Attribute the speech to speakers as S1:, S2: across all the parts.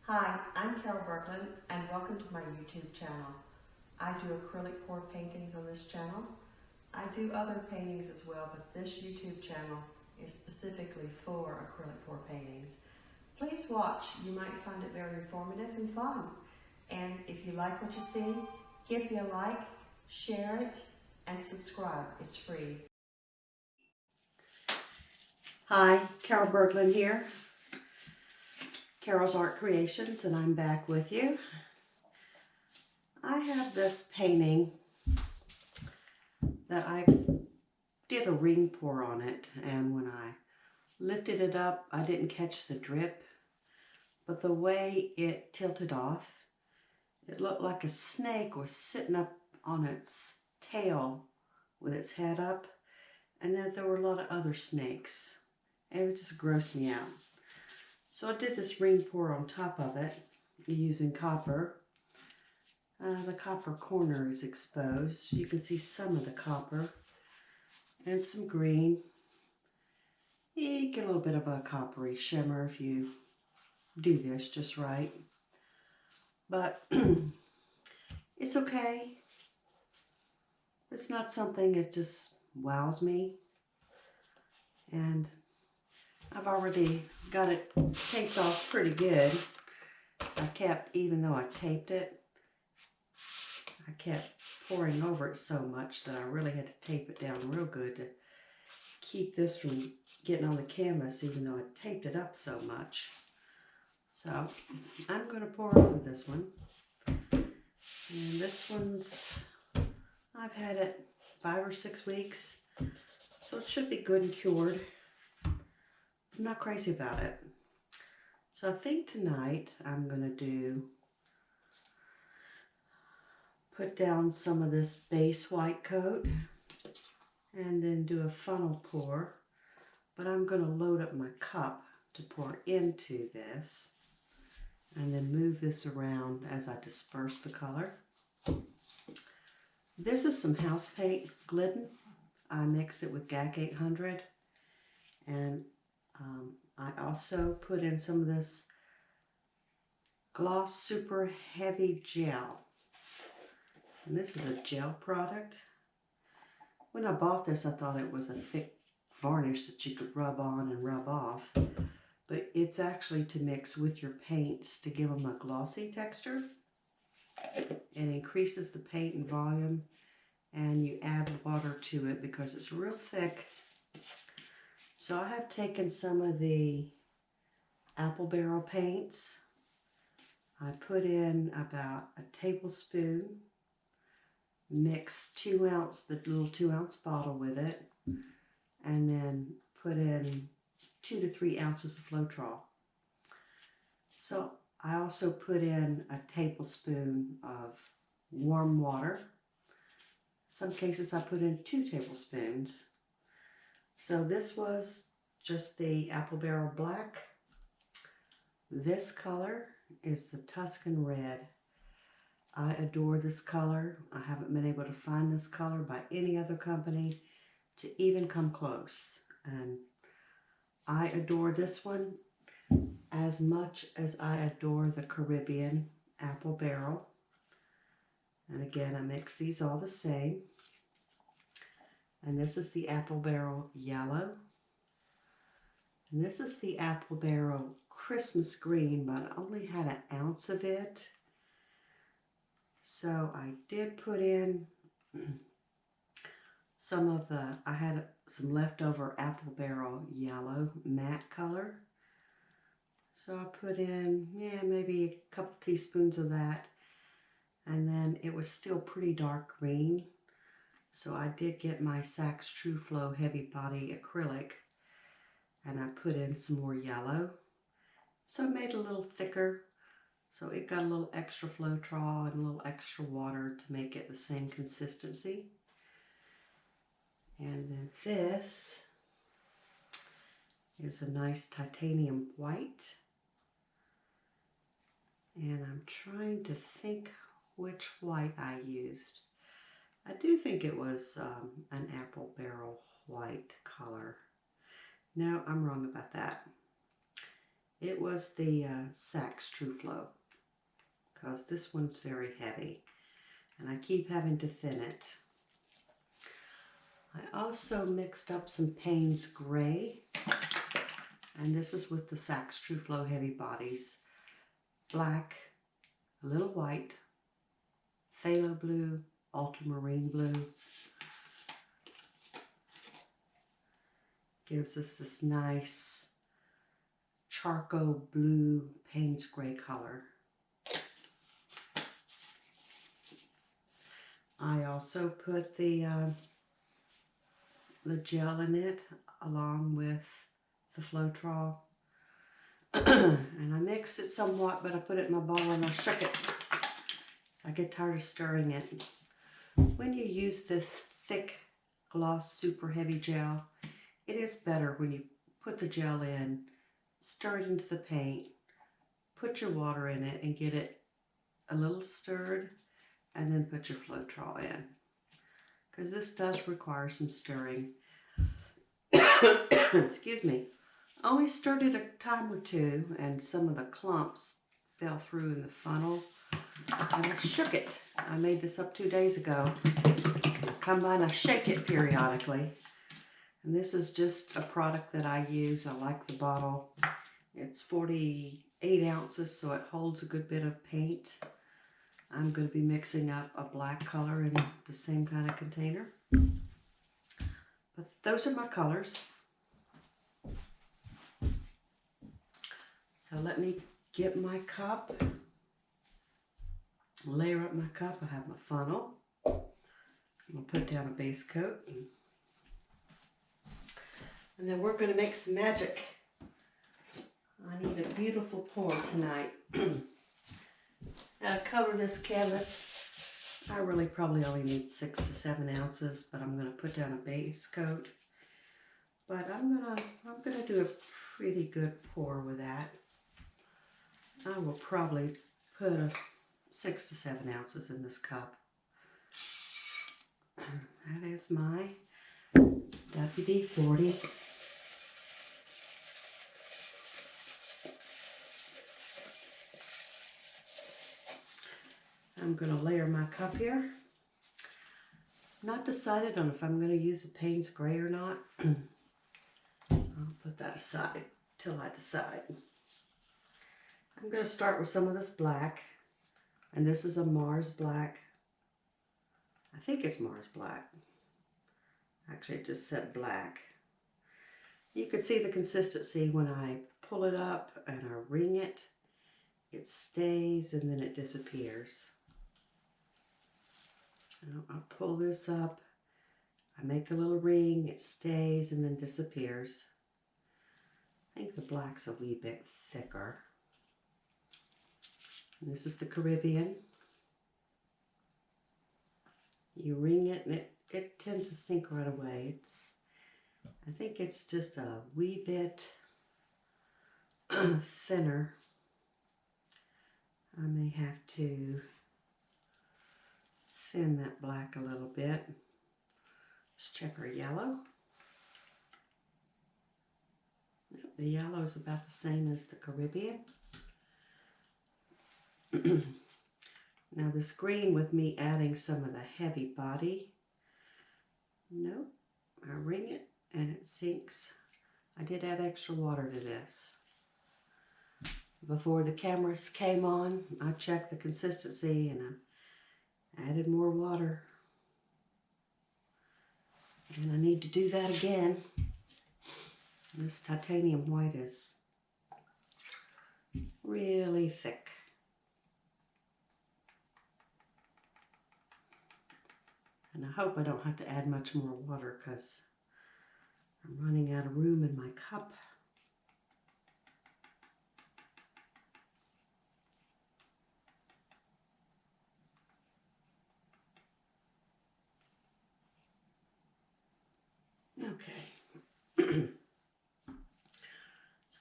S1: Hi, I'm Carol Berglund and welcome to my YouTube channel. I do acrylic pour paintings on this channel. I do other paintings as well, but this YouTube channel is specifically for acrylic pour paintings. Please watch, you might find it very informative and fun. And if you like what you see, give me a like, share it, and subscribe. It's free. Hi, Carol Berglund here. Carol's Art Creations, and I'm back with you. I have this painting that I did a ring pour on it, and when I lifted it up, I didn't catch the drip, but the way it tilted off, it looked like a snake was sitting up on its tail with its head up, and then there were a lot of other snakes. It would just gross me out. So I did this ring pour on top of it using copper. The copper corner is exposed. You can see some of the copper and some green. You get a little bit of a coppery shimmer if you do this just right. But it's okay. It's not something that just wows me. And I've already got it taped off pretty good. So I kept, even though I taped it, I kept pouring over it so much that I really had to tape it down real good to keep this from getting on the canvas, even though I taped it up so much. So I'm going to pour over this one. And this one's, I've had it 5 or 6 weeks, so it should be good and cured. I'm not crazy about it. So I think tonight I'm going to put down some of this base white coat and then do a funnel pour. But I'm going to load up my cup to pour into this and then move this around as I disperse the color. This is some house paint Glidden. I mixed it with GAC 800, and I also put in some of this Gloss Super Heavy Gel. And this is a gel product. When I bought this, I thought it was a thick varnish that you could rub on and rub off. But it's actually to mix with your paints to give them a glossy texture. It increases the paint in volume, and you add water to it because it's real thick. So I have taken some of the apple barrel paints. I put in about a tablespoon, mixed the little 2-ounce bottle with it, and then put in 2 to 3 ounces of Floetrol. So I also put in a tablespoon of warm water. Some cases I put in 2 tablespoons. So this was just the apple barrel black. This color is the Tuscan red. I adore this color. I haven't been able to find this color by any other company to even come close. And I adore this one as much as I adore the Caribbean apple barrel. And again, I mix these all the same. And this is the apple barrel yellow. And this is the apple barrel Christmas green, but I only had 1 ounce of it. So I did put in I had some leftover apple barrel yellow matte color. So I put in, maybe a couple teaspoons of that. And then it was still pretty dark green. So I did get my Saks True Flow Heavy Body Acrylic, and I put in some more yellow. So I made it a little thicker. So it got a little extra Floetrol and a little extra water to make it the same consistency. And then this is a nice titanium white. And I'm trying to think which white I used. I do think it was an apple barrel white color. No, I'm wrong about that. It was the Saks True Flow, because this one's very heavy and I keep having to thin it. I also mixed up some Payne's Gray, and this is with the Saks True Flow Heavy Bodies. Black, a little white, phthalo blue, ultramarine blue. Gives us this nice charcoal blue Payne's Gray color. I also put the gel in it along with the Floetrol. And I mixed it somewhat, but I put it in my bowl and I shook it. So I get tired of stirring it. When you use this thick gloss super heavy gel, it is better when you put the gel in, stir it into the paint, put your water in it and get it a little stirred, and then put your Floetrol in. Because this does require some stirring. Excuse me. I only stirred it a time or two and some of the clumps fell through in the funnel. And I shook it. I made this up 2 days ago. Come by and I shake it periodically. And this is just a product that I use. I like the bottle. It's 48 ounces, so it holds a good bit of paint. I'm going to be mixing up a black color in the same kind of container. But those are my colors. So let me get my cup, layer up my cup. I have my funnel. I'm going to put down a base coat. And then we're going to make some magic. I need a beautiful pour tonight. Now to cover this canvas, I really probably only need 6 to 7 ounces, but I'm going to put down a base coat. But I'm gonna do a pretty good pour with that. I will probably put 6 to 7 ounces in this cup. That is my WD-40. I'm going to layer my cup here. Not decided on if I'm going to use a Payne's Gray or not. I'll put that aside till I decide. I'm going to start with some of this black. And this is a Mars Black. I think it's Mars Black. Actually, it just said black. You can see the consistency when I pull it up and I wring it. It stays and then it disappears. I pull this up, I make a little ring, it stays and then disappears. I think the black's a wee bit thicker. And this is the Caribbean. You ring it and it tends to sink right away. I think it's just a wee bit thinner. I may have to thin that black a little bit. Let's check our yellow. The yellow is about the same as the Caribbean. Now this green, with me adding some of the heavy body, nope, I ring it and it sinks. I did add extra water to this. Before the cameras came on, I checked the consistency and I added more water. And I need to do that again. This titanium white is really thick. And I hope I don't have to add much more water because I'm running out of room in my cup. Okay. So I'm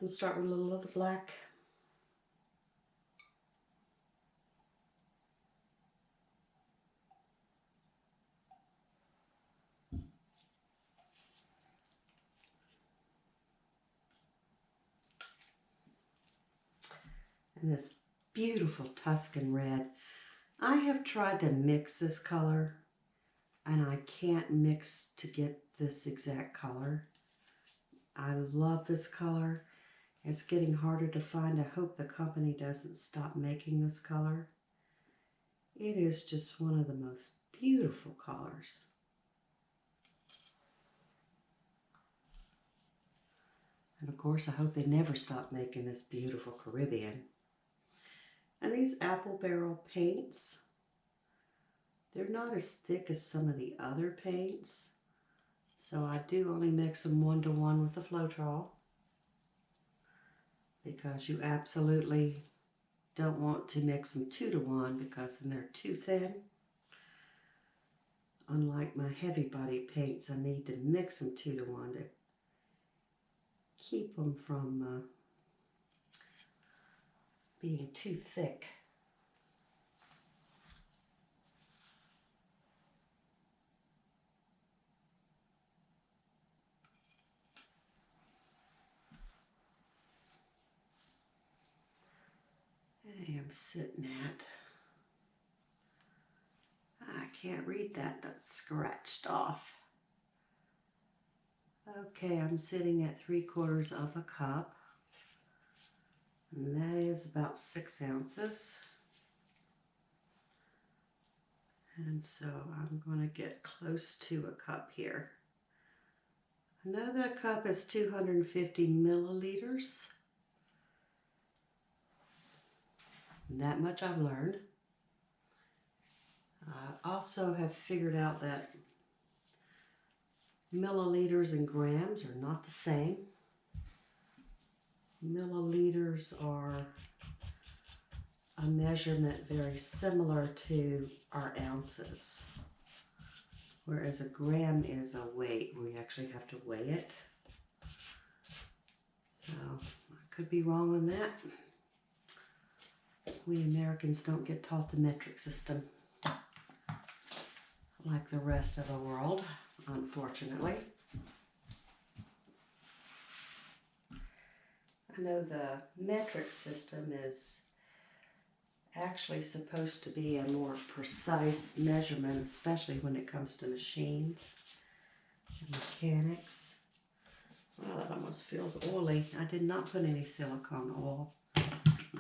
S1: going to start with a little of the black. And this beautiful Tuscan red. I have tried to mix this color and I can't mix to get this exact color. I love this color. It's getting harder to find. I hope the company doesn't stop making this color. It is just one of the most beautiful colors. And of course, I hope they never stop making this beautiful Caribbean. And these apple barrel paints, they're not as thick as some of the other paints. So I do only mix them 1-to-1 with the Floetrol, because you absolutely don't want to mix them 2-to-1 because then they're too thin. Unlike my heavy body paints, I need to mix them 2-to-1 to keep them from being too thick. I am sitting at, I can't read that, that's scratched off. Okay, I'm sitting at 3/4 of a cup, and that is about 6 ounces. And so I'm going to get close to a cup here. I know that cup is 250 milliliters. That much I've learned. I also have figured out that milliliters and grams are not the same. Milliliters are a measurement very similar to our ounces, whereas a gram is a weight where you actually have to weigh it. So I could be wrong on that. We Americans don't get taught the metric system like the rest of the world, unfortunately. I know the metric system is actually supposed to be a more precise measurement, especially when it comes to machines and mechanics. Well, that almost feels oily. I did not put any silicone oil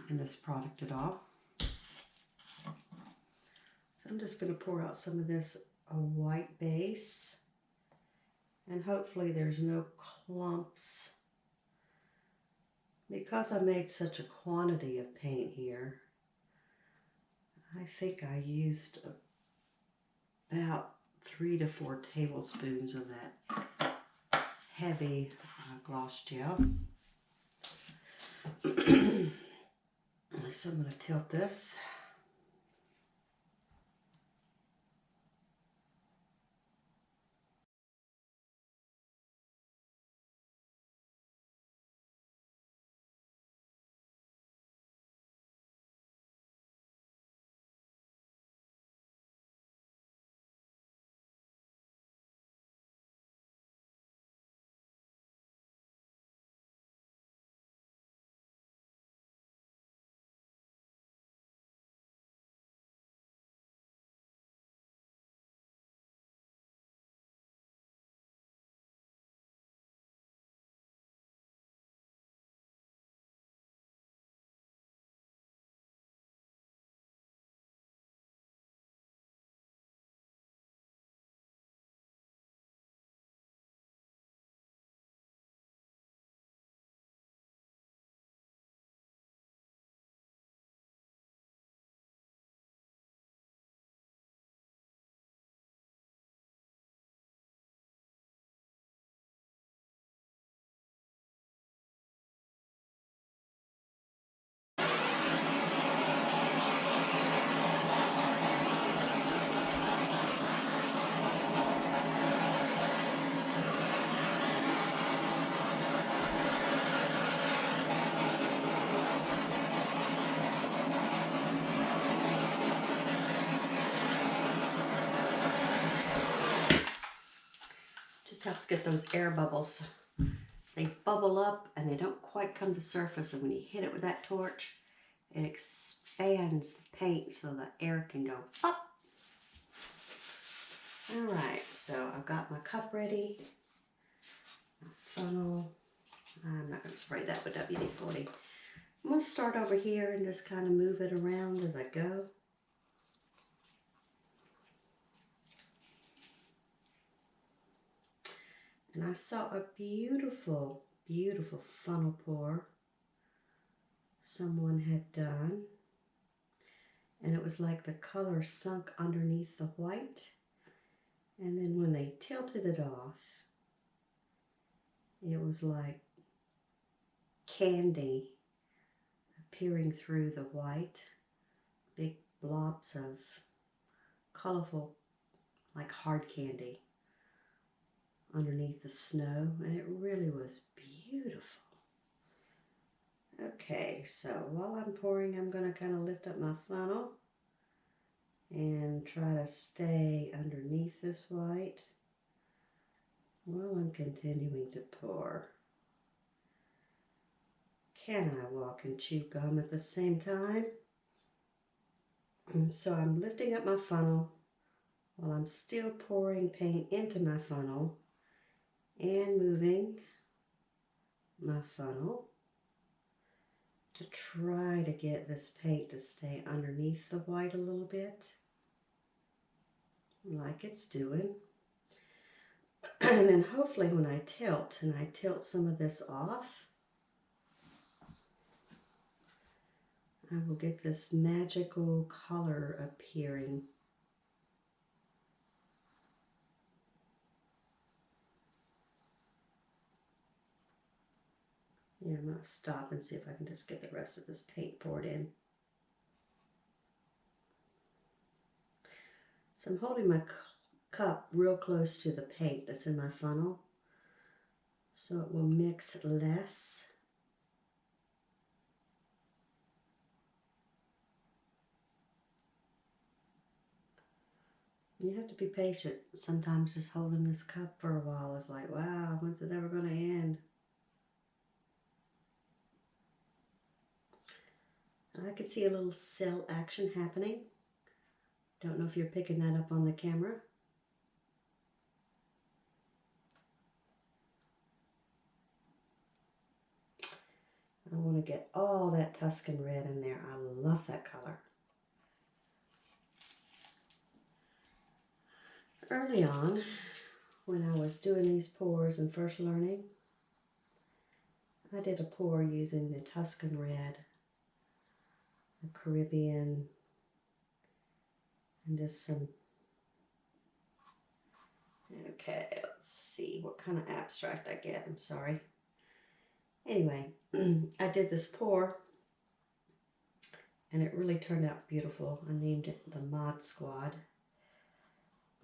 S1: in this product at all. So I'm just going to pour out some of this white base, and hopefully there's no clumps. Because I made such a quantity of paint here, I think I used about 3 to 4 tablespoons of that heavy gloss gel. So I'm going to tilt this. Just helps get those air bubbles. They bubble up and they don't quite come to the surface, and when you hit it with that torch, it expands the paint so the air can go up. Alright, so I've got my cup ready, my funnel. I'm not going to spray that with WD-40. I'm going to start over here and just kind of move it around as I go. And I saw a beautiful, beautiful funnel pour someone had done. And it was like the color sunk underneath the white. And then when they tilted it off, it was like candy appearing through the white. Big blobs of colorful, like hard candy underneath the snow. And it really was beautiful. Okay, so while I'm pouring, I'm going to kind of lift up my funnel and try to stay underneath this white while I'm continuing to pour. Can I walk and chew gum at the same time? So I'm lifting up my funnel while I'm still pouring paint into my funnel and moving my funnel to try to get this paint to stay underneath the white a little bit, like it's doing. And then hopefully when I tilt, and I tilt some of this off, I will get this magical color appearing. Yeah, I'm going to stop and see if I can just get the rest of this paint poured in. So I'm holding my cup real close to the paint that's in my funnel so it will mix less. You have to be patient. Sometimes just holding this cup for a while is like, wow, when's it ever going to end? I could see a little cell action happening. Don't know if you're picking that up on the camera. I want to get all that Tuscan red in there. I love that color. Early on, when I was doing these pours and first learning, I did a pour using the Tuscan red, the Caribbean, and just some, okay, let's see what kind of abstract I get, I'm sorry. Anyway, I did this pour, and it really turned out beautiful. I named it the Mod Squad.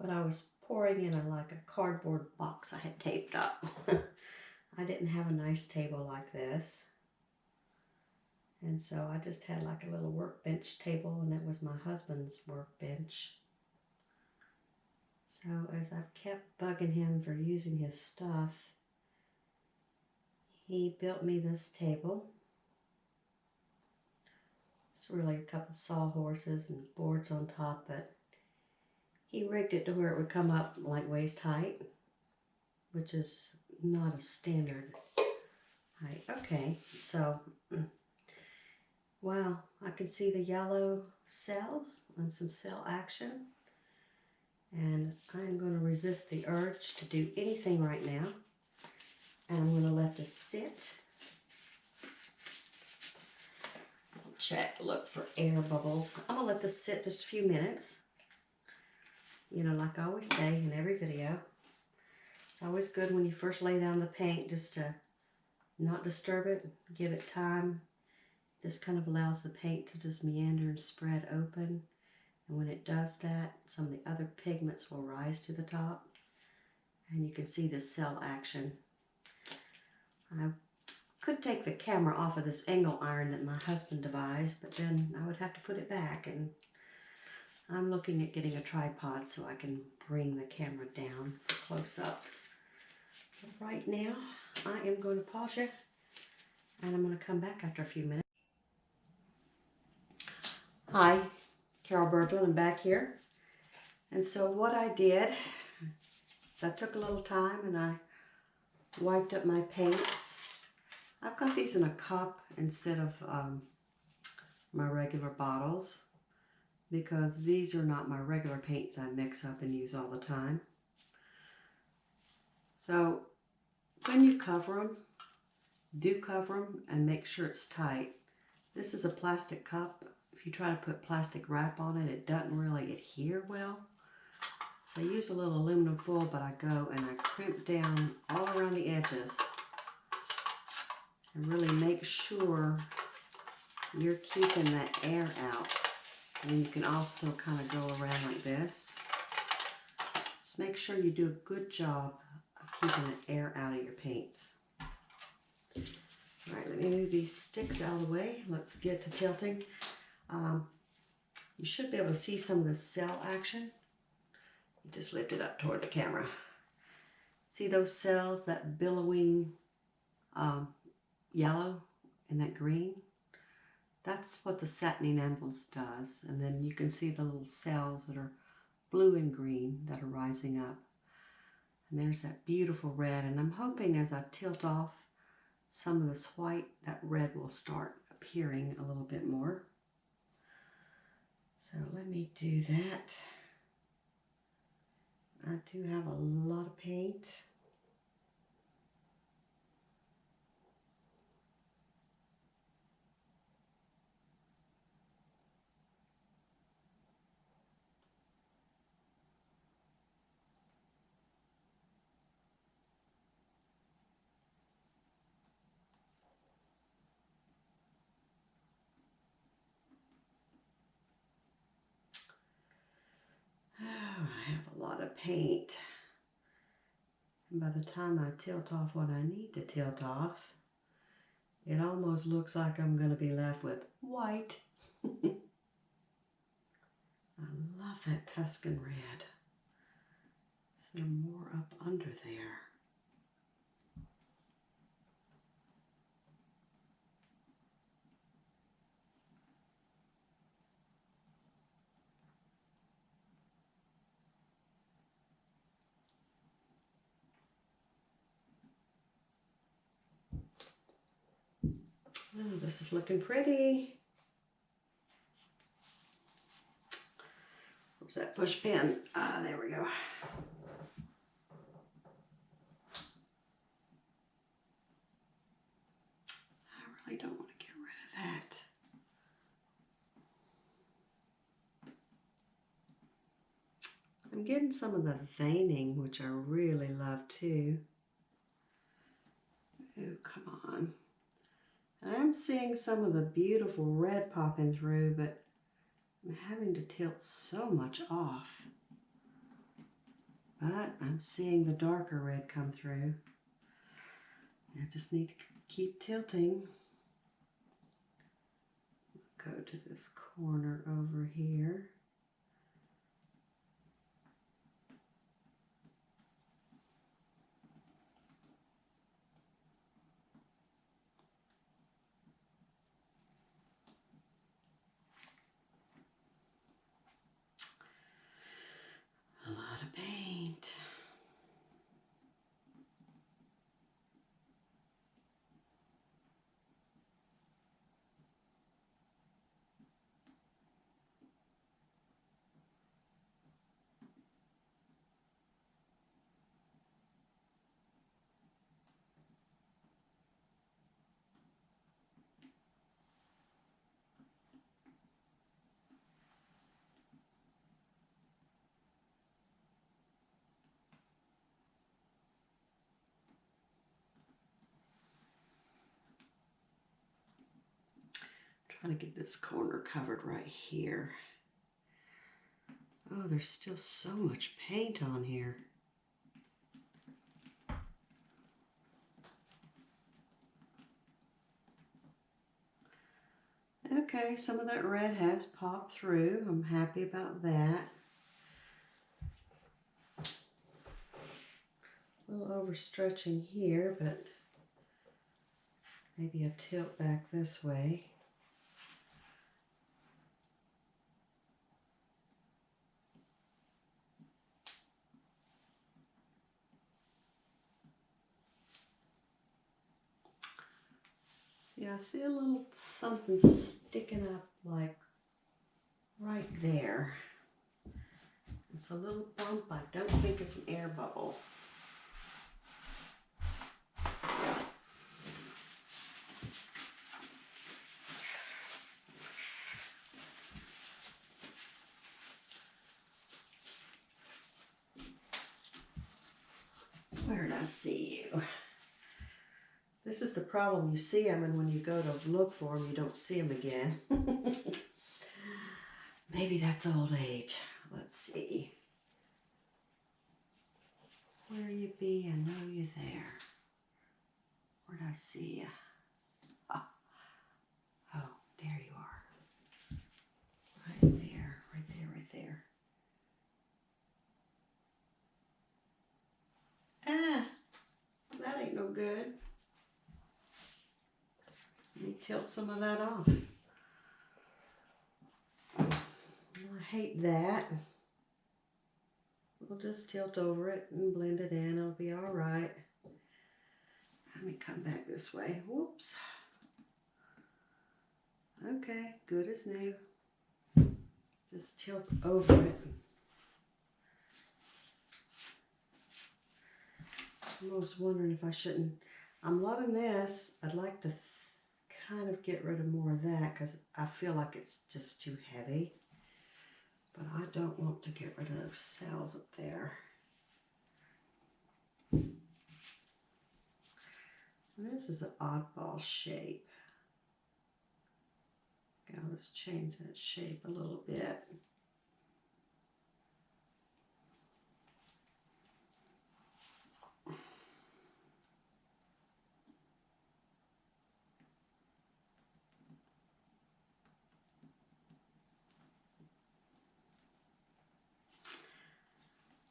S1: But I was pouring in like a cardboard box I had taped up. I didn't have a nice table like this. And so I just had like a little workbench table, and it was my husband's workbench. So as I've kept bugging him for using his stuff, he built me this table. It's really a couple sawhorses and boards on top, but he rigged it to where it would come up like waist height, which is not a standard height. Okay, so, wow, I can see the yellow cells and some cell action. And I'm going to resist the urge to do anything right now. And I'm going to let this sit. I'll check, look for air bubbles. I'm going to let this sit just a few minutes. You know, like I always say in every video, it's always good when you first lay down the paint just to not disturb it, give it time. Just kind of allows the paint to just meander and spread open. And when it does that, some of the other pigments will rise to the top. And you can see the cell action. I could take the camera off of this angle iron that my husband devised, but then I would have to put it back, and I'm looking at getting a tripod so I can bring the camera down for close-ups. Right now, I am going to pause you, and I'm going to come back after a few minutes. Hi, Carol Berglund, I'm back here. And so what I did is I took a little time and I wiped up my paints. I've got these in a cup instead of my regular bottles because these are not my regular paints I mix up and use all the time. So when you cover them, do cover them and make sure it's tight. This is a plastic cup. If you try to put plastic wrap on it, it doesn't really adhere well. So I use a little aluminum foil, but I go and I crimp down all around the edges and really make sure you're keeping that air out. And you can also kind of go around like this. Just make sure you do a good job of keeping the air out of your paints. All right, let me move these sticks out of the way. Let's get to tilting. You should be able to see some of the cell action. You just lift it up toward the camera. See those cells, that billowing yellow and that green? That's what the satin enamels does. And then you can see the little cells that are blue and green that are rising up. And there's that beautiful red. And I'm hoping as I tilt off some of this white, that red will start appearing a little bit more. So let me do that. I do have a lot of paint. Oh, I have a lot of paint. And by the time I tilt off what I need to tilt off, it almost looks like I'm going to be left with white. I love that Tuscan red. Is there more up under there? Oh, this is looking pretty. Where's that push pin? Ah, there we go. I really don't want to get rid of that. I'm getting some of the veining, which I really love too. Oh, come on. I'm seeing some of the beautiful red popping through, but I'm having to tilt so much off. But I'm seeing the darker red come through. I just need to keep tilting. Go to this corner over here. A lot of paint. Trying to get this corner covered right here. Oh, there's still so much paint on here. Okay, some of that red has popped through. I'm happy about that. A little overstretching here, but maybe a tilt back this way. Yeah, I see a little something sticking up like right there. It's a little bump. I don't think it's an air bubble. Where did I see you? This is the problem. You see them, and when you go to look for them, you don't see them again. Maybe that's old age. Let's see. Where you be? I know you there. Where'd I see you? Oh, there you are. Right there, right there, right there. Ah, that ain't no good. Let me tilt some of that off. I hate that. We'll just tilt over it and blend it in. It'll be all right. Let me come back this way. Whoops. Okay, good as new. Just tilt over it. I was wondering if I shouldn't. I'm loving this. I'd like to kind of get rid of more of that because I feel like it's just too heavy. But I don't want to get rid of those cells up there. This is an oddball shape. I'll just change that shape a little bit.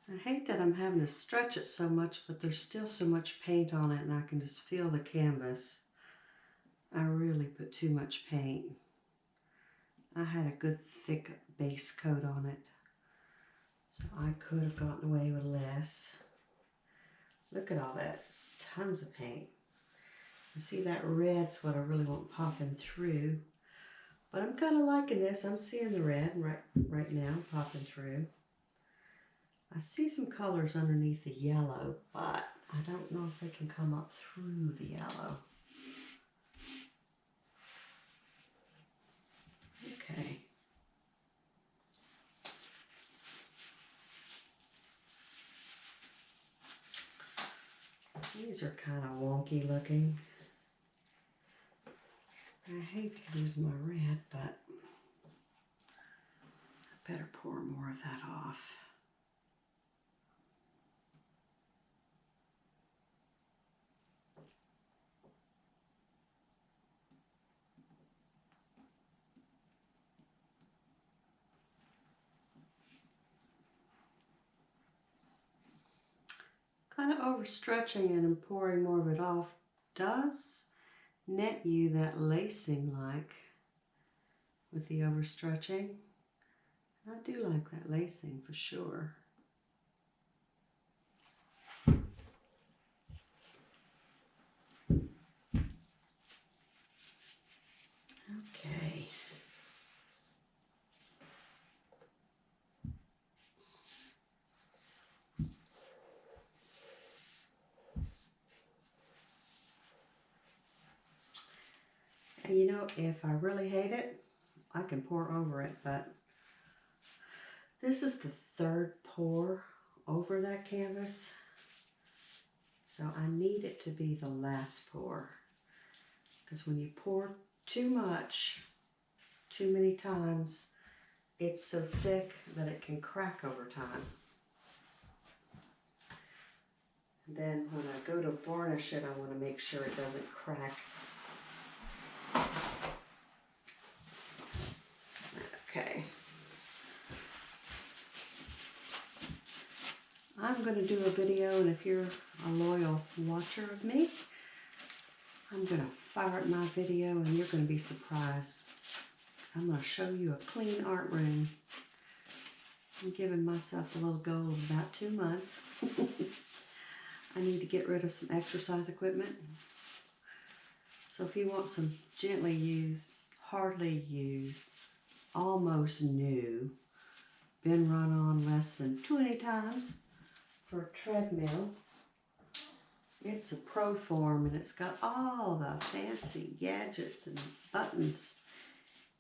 S1: I hate that I'm having to stretch it so much, but there's still so much paint on it and I can just feel the canvas. I really put too much paint. I had a good thick base coat on it, so I could have gotten away with less. Look at all that, just tons of paint. You see that red's what I really want popping through, but I'm kind of liking this. I'm seeing the red right now popping through. I see some colors underneath the yellow, but I don't know if they can come up through the yellow. Okay. These are kind of wonky looking. I hate to lose my red, but I better pour more of that off. Kind of overstretching it and pouring more of it off does net you that lacing like with the overstretching. I do like that lacing for sure. Okay. And you know, if I really hate it, I can pour over it, but this is the third pour over that canvas, so I need it to be the last pour, because when you pour too much, too many times, it's so thick that it can crack over time. And then when I go to varnish it, I want to make sure it doesn't crack. Okay. I'm going to do a video, and if you're a loyal watcher of me, I'm going to fire up my video and you're going to be surprised, because I'm going to show you a clean art room. I'm giving myself a little goal of about 2 months. I need to get rid of some exercise equipment. So if you want some gently used, hardly used, almost new, been run on less than 20 times for a treadmill, it's a Pro Form and it's got all the fancy gadgets and buttons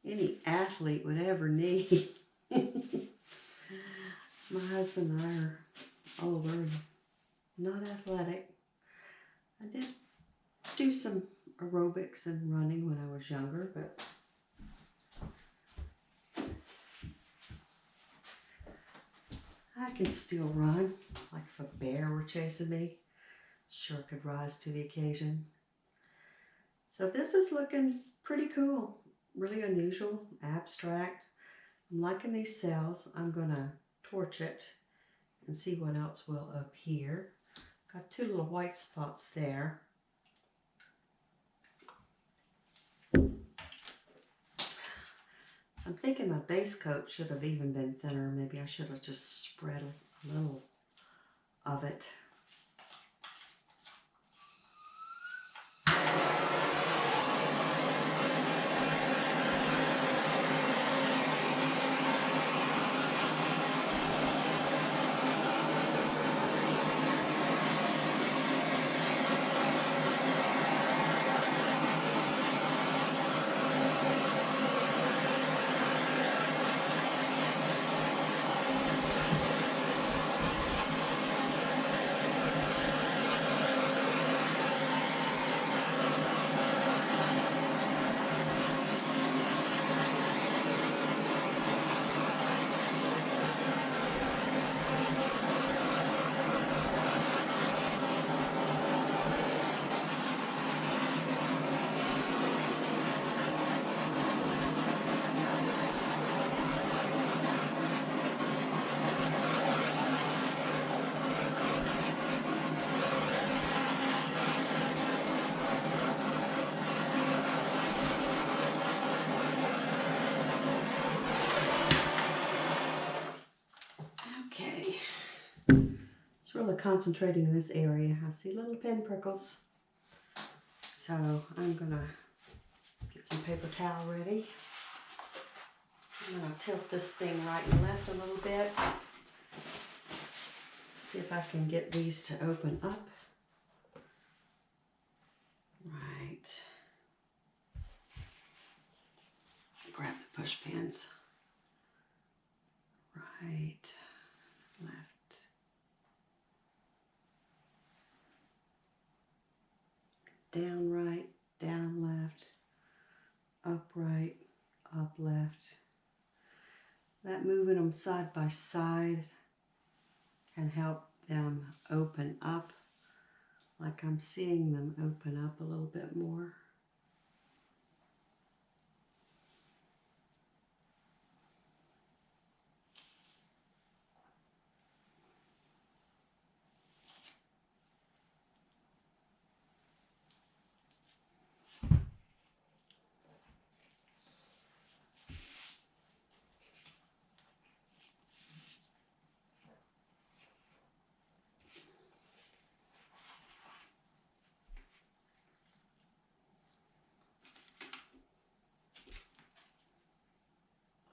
S1: any athlete would ever need. So my husband and I are older and not athletic. I did do some aerobics and running when I was younger, but I can still run. Like if a bear were chasing me, sure could rise to the occasion. So this is looking pretty cool, really unusual, abstract. I'm liking these cells. I'm gonna torch it and see what else will appear. Got two little white spots there. So I'm thinking my base coat should have even been thinner. Maybe I should have just spread a little of it. Okay, just really concentrating in this area. I see little pin prickles. So I'm gonna get some paper towel ready. I'm gonna tilt this thing right and left a little bit. See if I can get these to open up. Right. Grab the push pins. Right, left. Down right, down left, up right, up left. That moving them side by side can help them open up, like I'm seeing them open up a little bit more.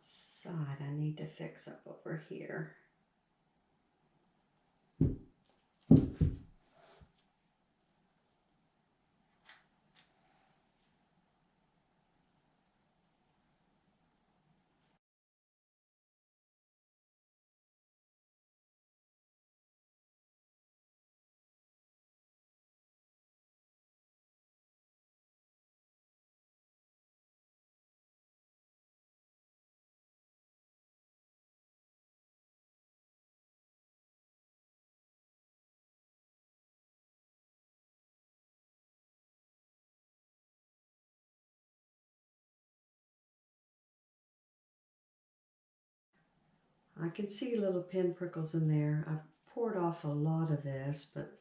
S1: Side I need to fix up over here. I can see little pin prickles in there. I've poured off a lot of this, but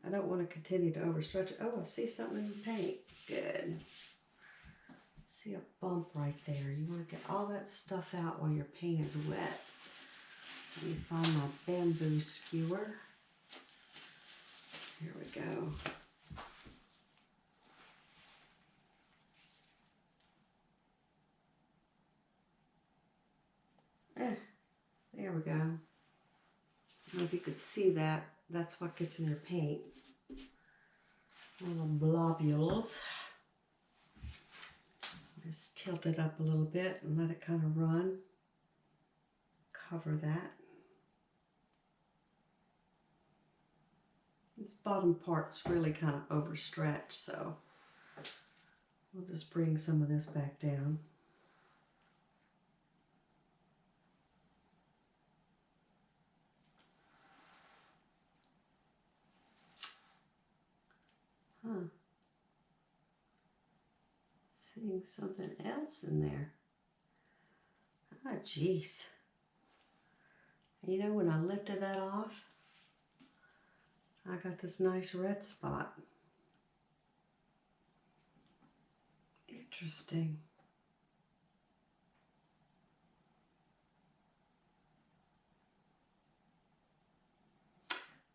S1: I don't want to continue to overstretch it. Oh, I see something in the paint. Good. See a bump right there. You want to get all that stuff out while your paint is wet. Let me find my bamboo skewer. Here we go. There we go. I don't know if you could see that. That's what gets in your paint. Little globules. Just tilt it up a little bit and let it kind of run. Cover that. This bottom part's really kind of overstretched, so we'll just bring some of this back down. Huh. Seeing something else in there. Ah, jeez. You know, when I lifted that off, I got this nice red spot. Interesting.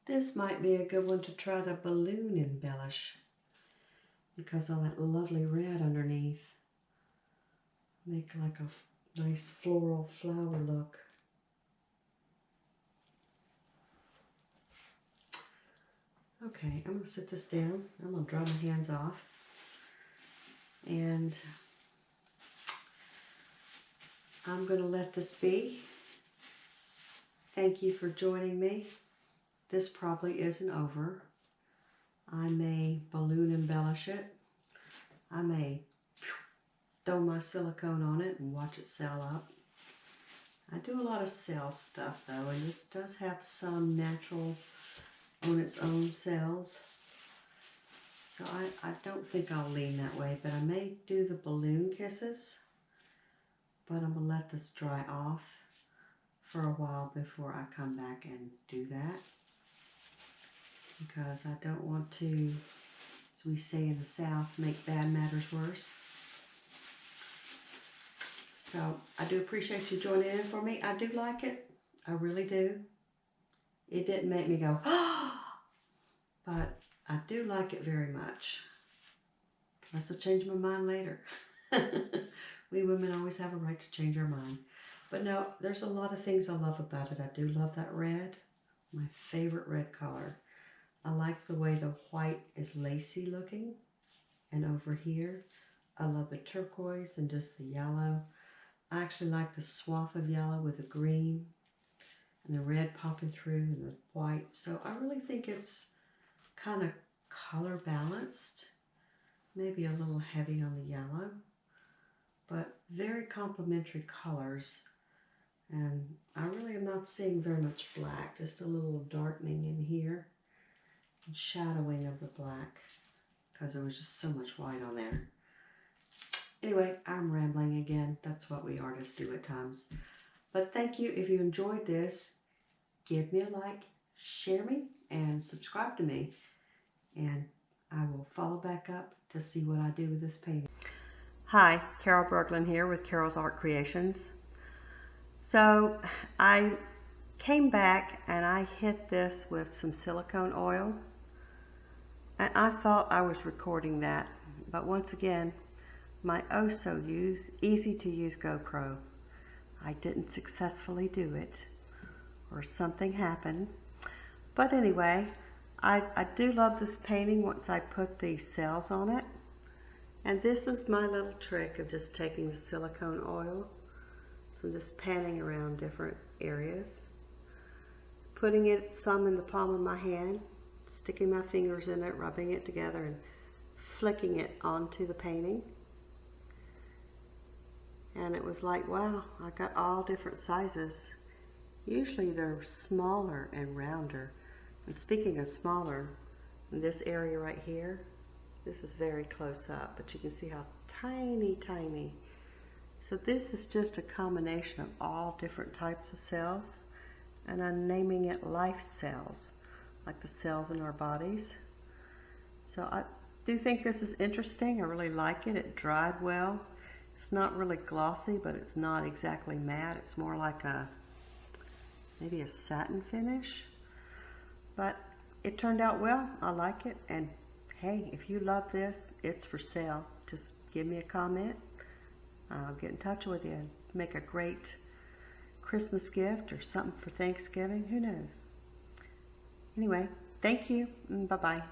S1: This might be a good one to try to balloon embellish because of that lovely red underneath. Make like a nice floral flower look. Okay, I'm going to set this down. I'm going to dry my hands off. And I'm going to let this be. Thank you for joining me. This probably isn't over. I may balloon embellish it. I may throw my silicone on it and watch it sell up. I do a lot of cell stuff though, and this does have some natural on its own cells. So I don't think I'll lean that way, but I may do the balloon kisses. But I'm going to let this dry off for a while before I come back and do that. Because I don't want to, as we say in the South, make bad matters worse. So I do appreciate you joining in for me. I do like it. I really do. It didn't make me go, oh, but I do like it very much. Unless I change my mind later. We women always have a right to change our mind. But no, there's a lot of things I love about it. I do love that red. My favorite red color. I like the way the white is lacy looking. And over here, I love the turquoise and just the yellow. I actually like the swath of yellow with the green and the red popping through and the white. So I really think it's kind of color balanced. Maybe a little heavy on the yellow, but very complementary colors. And I really am not seeing very much black, just a little darkening in here. Shadowing of the black because there was just so much white on there. Anyway, I'm rambling again. That's what we artists do at times. But thank you. If you enjoyed this, give me a like, share me, and subscribe to me. And I will follow back up to see what I do with this painting. Hi, Carol Berglund here with Carol's Art Creations. So I came back and I hit this with some silicone oil. And I thought I was recording that, but once again, my easy to use GoPro, I didn't successfully do it, or something happened. But anyway, I do love this painting once I put the cells on it. And this is my little trick of just taking the silicone oil. So I'm just panning around different areas, putting it some in the palm of my hand, sticking my fingers in it, rubbing it together, and flicking it onto the painting. And it was like, wow, I got all different sizes. Usually they're smaller and rounder. And speaking of smaller, in this area right here, this is very close up, but you can see how tiny, tiny. So this is just a combination of all different types of cells, and I'm naming it life cells, like the cells in our bodies. So I do think this is interesting. I really like it. It dried well. It's not really glossy, but it's not exactly matte. It's more like maybe a satin finish. But it turned out well. I like it. And hey, if you love this, it's for sale. Just give me a comment. I'll get in touch with you and make a great Christmas gift or something for Thanksgiving. Who knows? Anyway, thank you. Bye-bye.